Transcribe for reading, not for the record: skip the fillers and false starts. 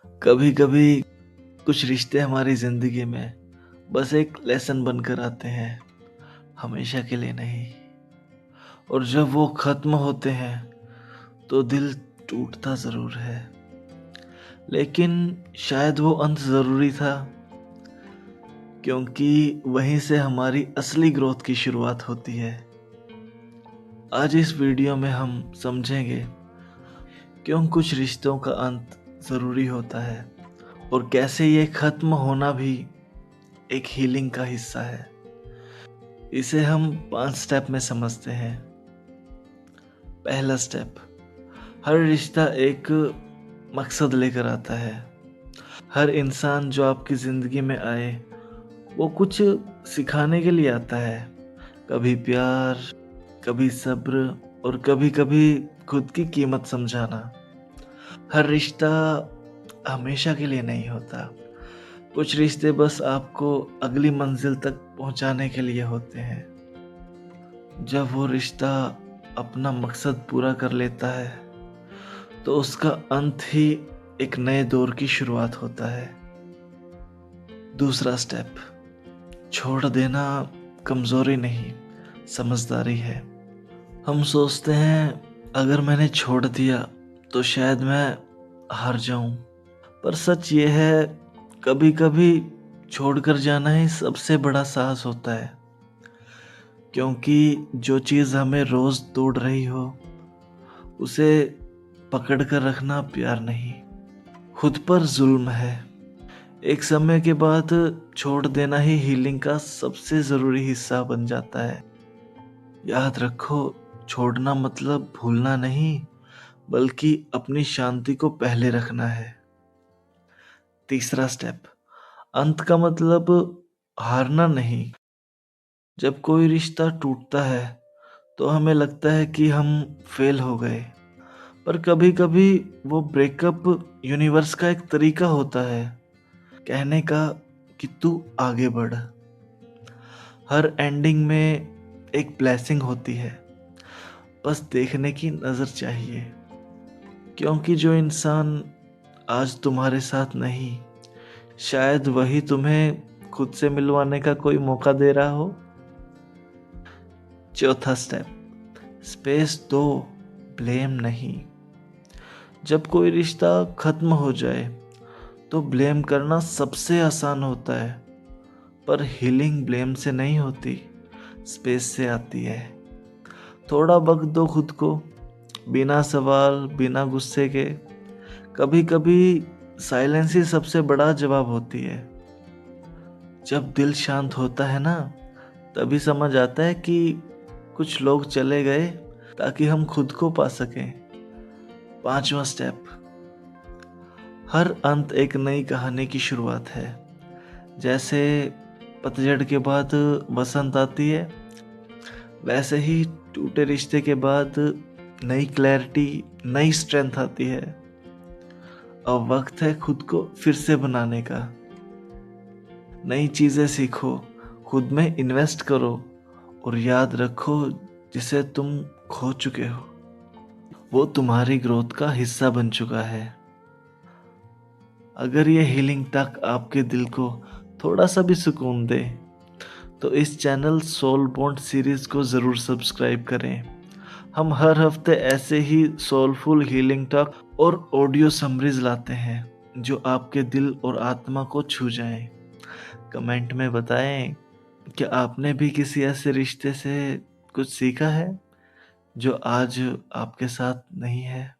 कभी कभी कुछ रिश्ते हमारी जिंदगी में बस एक लेसन बनकर आते हैं, हमेशा के लिए नहीं। और जब वो खत्म होते हैं तो दिल टूटता जरूर है, लेकिन शायद वो अंत जरूरी था, क्योंकि वहीं से हमारी असली ग्रोथ की शुरुआत होती है। आज इस वीडियो में हम समझेंगे क्यों कुछ रिश्तों का अंत जरूरी होता है और कैसे ये खत्म होना भी एक हीलिंग का हिस्सा है। इसे हम 5 स्टेप में समझते हैं। पहला स्टेप, हर रिश्ता एक मकसद लेकर आता है। हर इंसान जो आपकी जिंदगी में आए वो कुछ सिखाने के लिए आता है। कभी प्यार, कभी सब्र और कभी कभी खुद की कीमत समझाना। हर रिश्ता हमेशा के लिए नहीं होता। कुछ रिश्ते बस आपको अगली मंजिल तक पहुंचाने के लिए होते हैं। जब वो रिश्ता अपना मकसद पूरा कर लेता है तो उसका अंत ही एक नए दौर की शुरुआत होता है। दूसरा स्टेप, छोड़ देना कमजोरी नहीं, समझदारी है। हम सोचते हैं अगर मैंने छोड़ दिया तो शायद मैं हार जाऊं, पर सच ये है कभी कभी छोड़कर जाना ही सबसे बड़ा साहस होता है, क्योंकि जो चीज़ हमें रोज तोड़ रही हो उसे पकड़ कर रखना प्यार नहीं, खुद पर जुल्म है। एक समय के बाद छोड़ देना ही हीलिंग का सबसे जरूरी हिस्सा बन जाता है। याद रखो, छोड़ना मतलब भूलना नहीं, बल्कि अपनी शांति को पहले रखना है। तीसरा स्टेप, अंत का मतलब हारना नहीं। जब कोई रिश्ता टूटता है तो हमें लगता है कि हम फेल हो गए, पर कभी कभी वो ब्रेकअप यूनिवर्स का एक तरीका होता है कहने का कि तू आगे बढ़। हर एंडिंग में एक ब्लेसिंग होती है, बस देखने की नजर चाहिए, क्योंकि जो इंसान आज तुम्हारे साथ नहीं, शायद वही तुम्हें खुद से मिलवाने का कोई मौका दे रहा हो। चौथा स्टेप, स्पेस दो, ब्लेम नहीं। जब कोई रिश्ता खत्म हो जाए तो ब्लेम करना सबसे आसान होता है, पर हीलिंग ब्लेम से नहीं होती, स्पेस से आती है। थोड़ा वक्त दो खुद को, बिना सवाल, बिना गुस्से के। कभी कभी साइलेंस ही सबसे बड़ा जवाब होती है। जब दिल शांत होता है ना, तभी समझ आता है कि कुछ लोग चले गए ताकि हम खुद को पा सकें। पांचवा स्टेप, हर अंत एक नई कहानी की शुरुआत है। जैसे पतझड़ के बाद बसंत आती है, वैसे ही टूटे रिश्ते के बाद नई क्लैरिटी, नई स्ट्रेंथ आती है। अब वक्त है खुद को फिर से बनाने का। नई चीजें सीखो, खुद में इन्वेस्ट करो और याद रखो, जिसे तुम खो चुके हो वो तुम्हारी ग्रोथ का हिस्सा बन चुका है। अगर ये हीलिंग तक आपके दिल को थोड़ा सा भी सुकून दे तो इस चैनल सोल बॉन्ड सीरीज को जरूर सब्सक्राइब करें। हम हर हफ्ते ऐसे ही सोलफुल हीलिंग टॉक और ऑडियो समरीज लाते हैं जो आपके दिल और आत्मा को छू जाएं। कमेंट में बताएं कि आपने भी किसी ऐसे रिश्ते से कुछ सीखा है जो आज आपके साथ नहीं है।